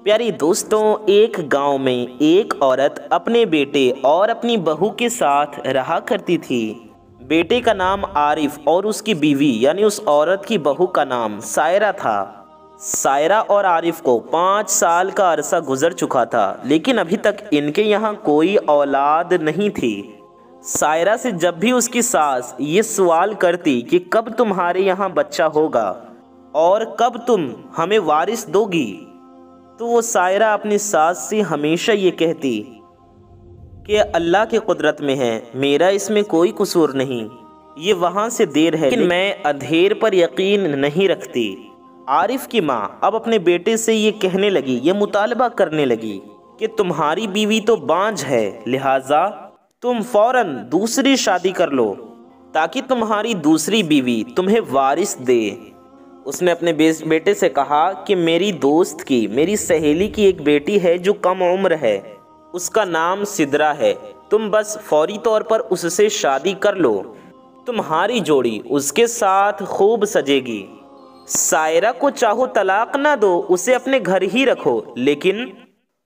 پیاری دوستوں، ایک گاؤں میں ایک عورت اپنے بیٹے اور اپنی بہو کے ساتھ رہا کرتی تھی۔ بیٹے کا نام عارف اور اس کی بیوی یعنی اس عورت کی بہو کا نام سائرہ تھا۔ سائرہ اور عارف کو 5 سال کا عرصہ گزر چکا تھا، لیکن ابھی تک ان کے یہاں کوئی اولاد نہیں تھی۔ سائرہ سے جب بھی اس کی ساس یہ سوال کرتی کہ کب تمہارے یہاں بچہ ہوگا اور کب تم ہمیں وارث دو گی، تو وہ سائرہ اپنی ساس سے ہمیشہ یہ کہتی کہ اللہ کی قدرت میں ہے، میرا اس میں کوئی قصور نہیں، یہ وہاں سے دیر ہے لیکن میں اندھیر پر یقین نہیں رکھتی۔ عارف کی ماں اب اپنے بیٹے سے یہ کہنے لگی، یہ مطالبہ کرنے لگی کہ تمہاری بیوی تو بانجھ ہے، لہٰذا تم فوراً دوسری شادی کر لو تاکہ تمہاری دوسری بیوی تمہیں وارث دے۔ اس نے اپنے بیٹے سے کہا کہ میری دوست کی، میری سہیلی کی ایک بیٹی ہے جو کم عمر ہے، اس کا نام سدرہ ہے، تم بس فوری طور پر اس سے شادی کر لو، تمہاری جوڑی اس کے ساتھ خوب سجے گی۔ سائرہ کو چاہو طلاق نہ دو، اسے اپنے گھر ہی رکھو، لیکن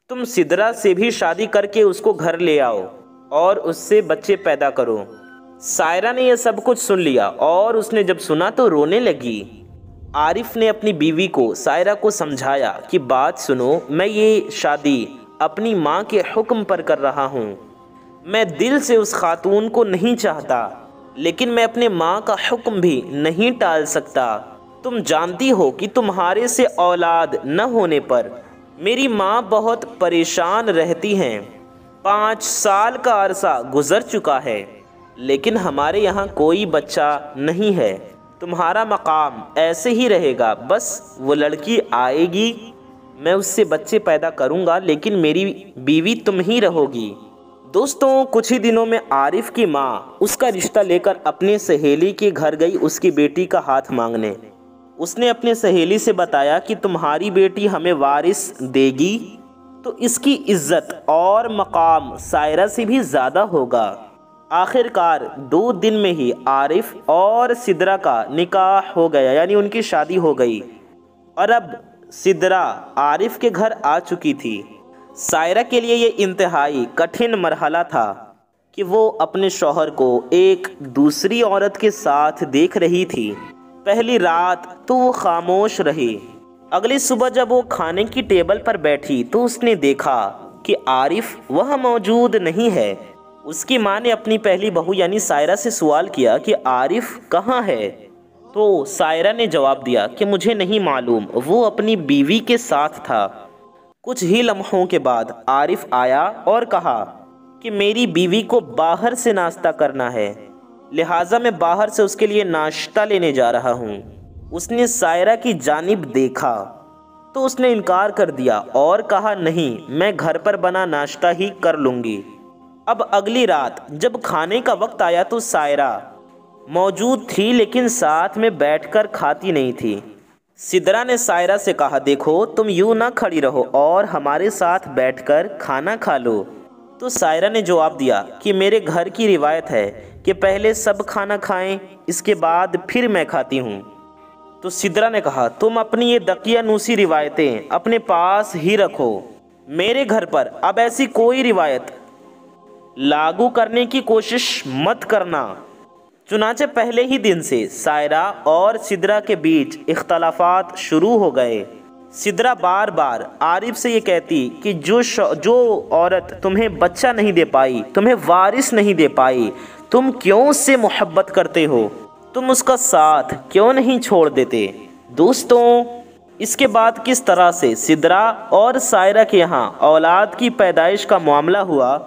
تم سدرہ سے بھی شادی کر کے اس کو گھر لے آؤ اور اس سے بچے پیدا کرو۔ سائرہ نے یہ سب کچھ سن لیا اور اس نے جب سنا تو رونے لگی۔ عارف نے اپنی بیوی کو سائرہ کو سمجھایا کہ بات سنو، میں یہ شادی اپنی ماں کے حکم پر کر رہا ہوں، میں دل سے اس خاتون کو نہیں چاہتا، لیکن میں اپنے ماں کا حکم بھی نہیں ٹال سکتا۔ تم جانتی ہو کہ تمہارے سے اولاد نہ ہونے پر میری ماں بہت پریشان رہتی ہیں۔ 5 سال کا عرصہ گزر چکا ہے لیکن ہمارے یہاں کوئی بچہ نہیں ہے، تمہارا مقام ایسے ہی رہے گا، بس وہ لڑکی آئے گی، میں اس سے بچے پیدا کروں گا، لیکن میری بیوی تم ہی رہو گی۔ دوستوں، کچھ ہی دنوں میں عارف کی ماں اس کا رشتہ لے کر اپنے سہیلی کے گھر گئی اس کی بیٹی کا ہاتھ مانگنے۔ اس نے اپنے سہیلی سے بتایا کہ تمہاری بیٹی ہمیں وارث دے گی تو اس کی عزت اور مقام سائرہ سے بھی زیادہ ہوگا۔ آخر کار 2 دن میں ہی عارف اور سدرہ کا نکاح ہو گیا، یعنی ان کی شادی ہو گئی، اور اب سدرہ عارف کے گھر آ چکی تھی۔ سائرہ کے لیے یہ انتہائی کٹھن مرحلہ تھا کہ وہ اپنے شوہر کو ایک دوسری عورت کے ساتھ دیکھ رہی تھی۔ پہلی رات تو وہ خاموش رہی۔ اگلی صبح جب وہ کھانے کی ٹیبل پر بیٹھی تو اس نے دیکھا کہ عارف وہاں موجود نہیں ہے۔ اس کی ماں نے اپنی پہلی بہو یعنی سائرہ سے سوال کیا کہ عارف کہاں ہے؟ تو سائرہ نے جواب دیا کہ مجھے نہیں معلوم، وہ اپنی بیوی کے ساتھ تھا۔ کچھ ہی لمحوں کے بعد عارف آیا اور کہا کہ میری بیوی کو باہر سے ناشتہ کرنا ہے، لہٰذا میں باہر سے اس کے لیے ناشتہ لینے جا رہا ہوں۔ اس نے سائرہ کی جانب دیکھا تو اس نے انکار کر دیا اور کہا نہیں، میں گھر پر بنا ناشتہ ہی کر لوں گی۔ اب اگلی رات جب کھانے کا وقت آیا تو سائرہ موجود تھی لیکن ساتھ میں بیٹھ کر کھاتی نہیں تھی۔ سدرہ نے سائرہ سے کہا، دیکھو تم یوں نہ کھڑی رہو اور ہمارے ساتھ بیٹھ کر کھانا کھا لو۔ تو سائرہ نے جواب دیا کہ میرے گھر کی روایت ہے کہ پہلے سب کھانا کھائیں، اس کے بعد پھر میں کھاتی ہوں۔ تو سدرہ نے کہا، تم اپنی یہ دقیانوسی روایتیں اپنے پاس ہی رکھو، میرے گھر پر اب ایسی کوئی روایت لاگو کرنے کی کوشش مت کرنا۔ چنانچہ پہلے ہی دن سے سائرہ اور سدرہ کے بیچ اختلافات شروع ہو گئے۔ سدرہ بار بار عارف سے یہ کہتی کہ جو عورت تمہیں بچہ نہیں دے پائی، تمہیں وارث نہیں دے پائی، تم کیوں اس سے محبت کرتے ہو؟ تم اس کا ساتھ کیوں نہیں چھوڑ دیتے؟ دوستوں، اس کے بعد کس طرح سے سدرہ اور سائرہ کے یہاں اولاد کی پیدائش کا معاملہ ہوا،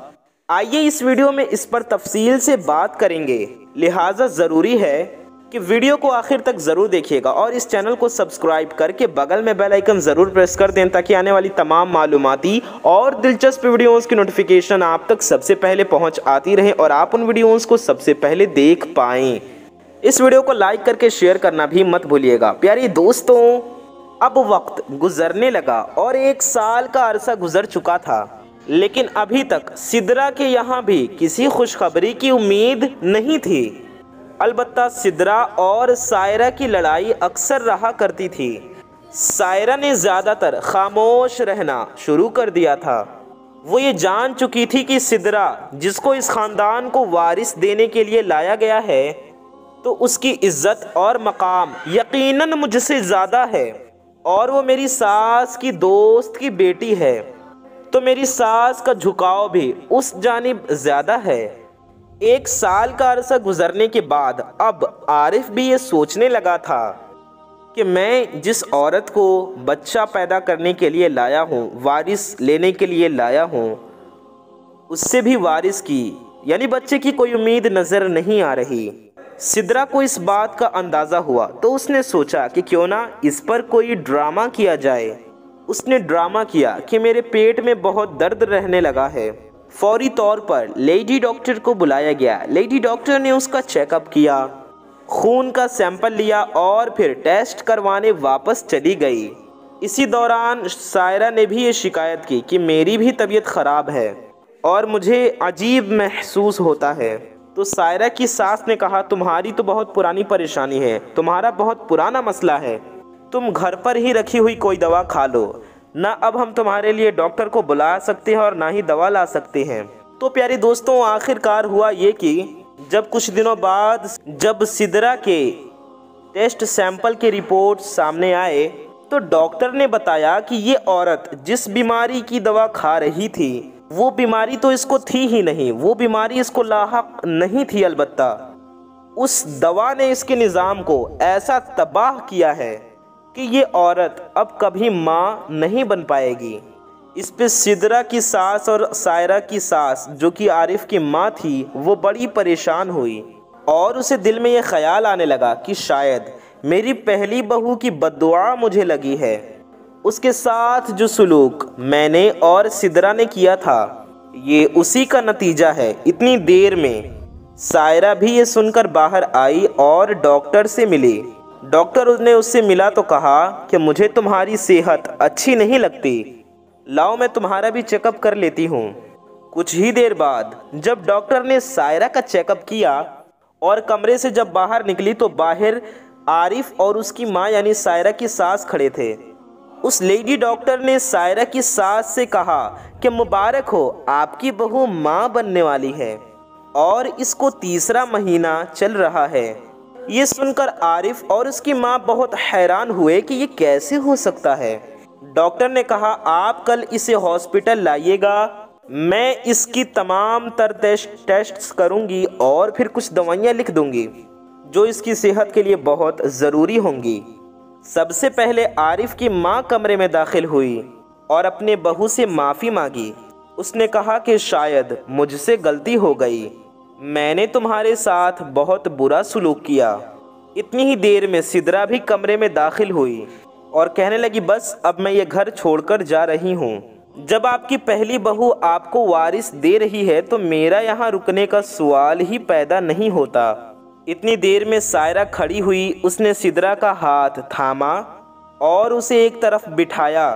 آئیے اس ویڈیو میں اس پر تفصیل سے بات کریں گے، لہٰذا ضروری ہے کہ ویڈیو کو آخر تک ضرور دیکھیے گا اور اس چینل کو سبسکرائب کر کے بغل میں بیل آئیکن ضرور پریس کر دیں تاکہ آنے والی تمام معلوماتی اور دلچسپ ویڈیوز کی نوٹیفیکیشن آپ تک سب سے پہلے پہنچ آتی رہے اور آپ ان ویڈیوز کو سب سے پہلے دیکھ پائیں۔ اس ویڈیو کو لائک کر کے شیئر کرنا بھی مت بھولیے گا۔ پیاری دوستوں، اب وقت گزرنے لگا اور 1 سال کا عرصہ گزر چکا تھا، لیکن ابھی تک سدرہ کے یہاں بھی کسی خوشخبری کی امید نہیں تھی۔ البتہ سدرہ اور سائرہ کی لڑائی اکثر رہا کرتی تھی۔ سائرہ نے زیادہ تر خاموش رہنا شروع کر دیا تھا۔ وہ یہ جان چکی تھی کہ سدرا جس کو اس خاندان کو وارث دینے کے لیے لایا گیا ہے تو اس کی عزت اور مقام یقیناً مجھ سے زیادہ ہے، اور وہ میری ساس کی دوست کی بیٹی ہے تو میری ساس کا جھکاؤ بھی اس جانب زیادہ ہے۔ 1 سال کا عرصہ گزرنے کے بعد اب عارف بھی یہ سوچنے لگا تھا کہ میں جس عورت کو بچہ پیدا کرنے کے لیے لایا ہوں، وارث لینے کے لیے لایا ہوں، اس سے بھی وارث کی یعنی بچے کی کوئی امید نظر نہیں آ رہی۔ سدرا کو اس بات کا اندازہ ہوا تو اس نے سوچا کہ کیوں نہ اس پر کوئی ڈرامہ کیا جائے۔ اس نے ڈرامہ کیا کہ میرے پیٹ میں بہت درد رہنے لگا ہے۔ فوری طور پر لیڈی ڈاکٹر کو بلایا گیا۔ لیڈی ڈاکٹر نے اس کا چیک اپ کیا، خون کا سیمپل لیا اور پھر ٹیسٹ کروانے واپس چلی گئی۔ اسی دوران سائرہ نے بھی یہ شکایت کی کہ میری بھی طبیعت خراب ہے اور مجھے عجیب محسوس ہوتا ہے۔ تو سائرہ کی ساس نے کہا تمہاری تو بہت پرانی پریشانی ہے، تمہارا بہت پرانا مسئلہ ہے، تم گھر پر ہی رکھی ہوئی کوئی دوا کھا لو، نہ اب ہم تمہارے لیے ڈاکٹر کو بلا سکتے ہیں اور نہ ہی دوا لا سکتے ہیں۔ تو پیارے دوستوں، آخر کار ہوا یہ کہ جب کچھ دنوں بعد جب سدرا کے ٹیسٹ سیمپل کے رپورٹ سامنے آئے تو ڈاکٹر نے بتایا کہ یہ عورت جس بیماری کی دوا کھا رہی تھی وہ بیماری تو اس کو تھی ہی نہیں، وہ بیماری اس کو لاحق نہیں تھی، البتہ اس دوا نے اس کے نظام کو ایسا تباہ کیا ہے کہ یہ عورت اب کبھی ماں نہیں بن پائے گی۔ اس پہ سدرا کی ساس اور سائرہ کی ساس جو کہ عارف کی ماں تھی وہ بڑی پریشان ہوئی اور اسے دل میں یہ خیال آنے لگا کہ شاید میری پہلی بہو کی بددعا مجھے لگی ہے۔ اس کے ساتھ جو سلوک میں نے اور سدرا نے کیا تھا یہ اسی کا نتیجہ ہے۔ اتنی دیر میں سائرہ بھی یہ سن کر باہر آئی اور ڈاکٹر سے ملی۔ ڈاکٹر نے اس سے ملا تو کہا کہ مجھے تمہاری صحت اچھی نہیں لگتی، لاؤ میں تمہارا بھی چیک اپ کر لیتی ہوں۔ کچھ ہی دیر بعد جب ڈاکٹر نے سائرہ کا چیک اپ کیا اور کمرے سے جب باہر نکلی تو باہر عارف اور اس کی ماں یعنی سائرہ کی ساس کھڑے تھے۔ اس لیڈی ڈاکٹر نے سائرہ کی ساس سے کہا کہ مبارک ہو، آپ کی بہو ماں بننے والی ہے اور اس کو 3 مہینہ چل رہا ہے۔ یہ سن کر عارف اور اس کی ماں بہت حیران ہوئے کہ یہ کیسے ہو سکتا ہے۔ ڈاکٹر نے کہا آپ کل اسے ہاسپٹل لائیے گا، میں اس کی تمام تر ٹیسٹس کروں گی اور پھر کچھ دوائیاں لکھ دوں گی جو اس کی صحت کے لیے بہت ضروری ہوں گی۔ سب سے پہلے عارف کی ماں کمرے میں داخل ہوئی اور اپنے بہو سے معافی مانگی۔ اس نے کہا کہ شاید مجھ سے غلطی ہو گئی، میں نے تمہارے ساتھ بہت برا سلوک کیا۔ اتنی ہی دیر میں سدرا بھی کمرے میں داخل ہوئی اور کہنے لگی بس اب میں یہ گھر چھوڑ کر جا رہی ہوں۔ جب آپ کی پہلی بہو آپ کو وارث دے رہی ہے تو میرا یہاں رکنے کا سوال ہی پیدا نہیں ہوتا۔ اتنی دیر میں سائرہ کھڑی ہوئی، اس نے سدرا کا ہاتھ تھاما اور اسے ایک طرف بٹھایا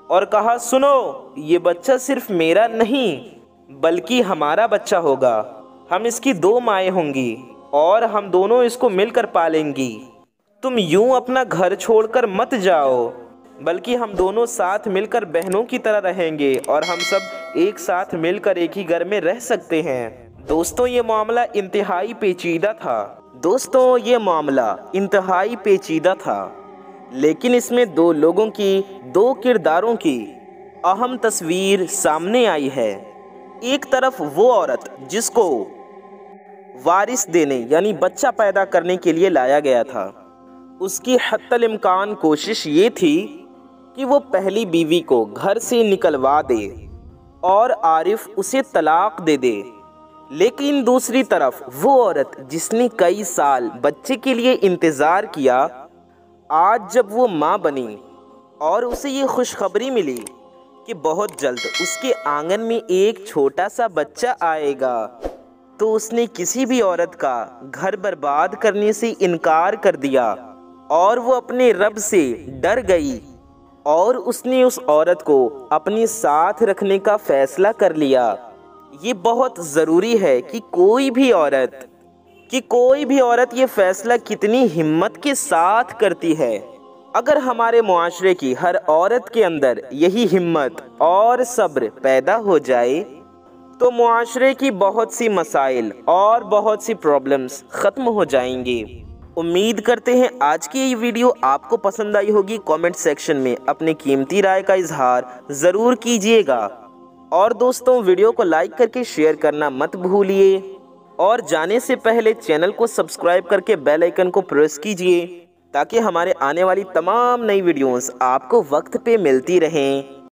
اور کہا سنو، یہ بچہ صرف میرا نہیں بلکہ ہمارا بچہ ہوگا، ہم اس کی 2 مائیں ہوں گی اور ہم دونوں اس کو مل کر پالیں گی۔ تم یوں اپنا گھر چھوڑ کر مت جاؤ بلکہ ہم دونوں ساتھ مل کر بہنوں کی طرح رہیں گے اور ہم سب ایک ساتھ مل کر ایک ہی گھر میں رہ سکتے ہیں۔ دوستوں یہ معاملہ انتہائی پیچیدہ تھا، لیکن اس میں 2 لوگوں کی 2 کرداروں کی اہم تصویر سامنے آئی ہے۔ ایک طرف وہ عورت جس کو وارث دینے یعنی بچہ پیدا کرنے کے لیے لایا گیا تھا، اس کی حتی الامکان کوشش یہ تھی کہ وہ پہلی بیوی کو گھر سے نکلوا دے اور عارف اسے طلاق دے دے۔ لیکن دوسری طرف وہ عورت جس نے کئی سال بچے کے لیے انتظار کیا، آج جب وہ ماں بنی اور اسے یہ خوشخبری ملی کہ بہت جلد اس کے آنگن میں ایک چھوٹا سا بچہ آئے گا، تو اس نے کسی بھی عورت کا گھر برباد کرنے سے انکار کر دیا اور وہ اپنے رب سے ڈر گئی اور اس نے اس عورت کو اپنے ساتھ رکھنے کا فیصلہ کر لیا۔ یہ بہت ضروری ہے کہ کوئی بھی عورت یہ فیصلہ کتنی ہمت کے ساتھ کرتی ہے۔ اگر ہمارے معاشرے کی ہر عورت کے اندر یہی ہمت اور صبر پیدا ہو جائے تو معاشرے کی بہت سی مسائل اور بہت سی پرابلمز ختم ہو جائیں گے۔ امید کرتے ہیں آج کی یہ ویڈیو آپ کو پسند آئی ہوگی۔ کامنٹ سیکشن میں اپنی قیمتی رائے کا اظہار ضرور کیجیے گا، اور دوستوں ویڈیو کو لائک کر کے شیئر کرنا مت بھولیے، اور جانے سے پہلے چینل کو سبسکرائب کر کے بیل آئیکن کو پریس کیجیے تاکہ ہمارے آنے والی تمام نئی ویڈیوز آپ کو وقت پہ ملتی رہیں۔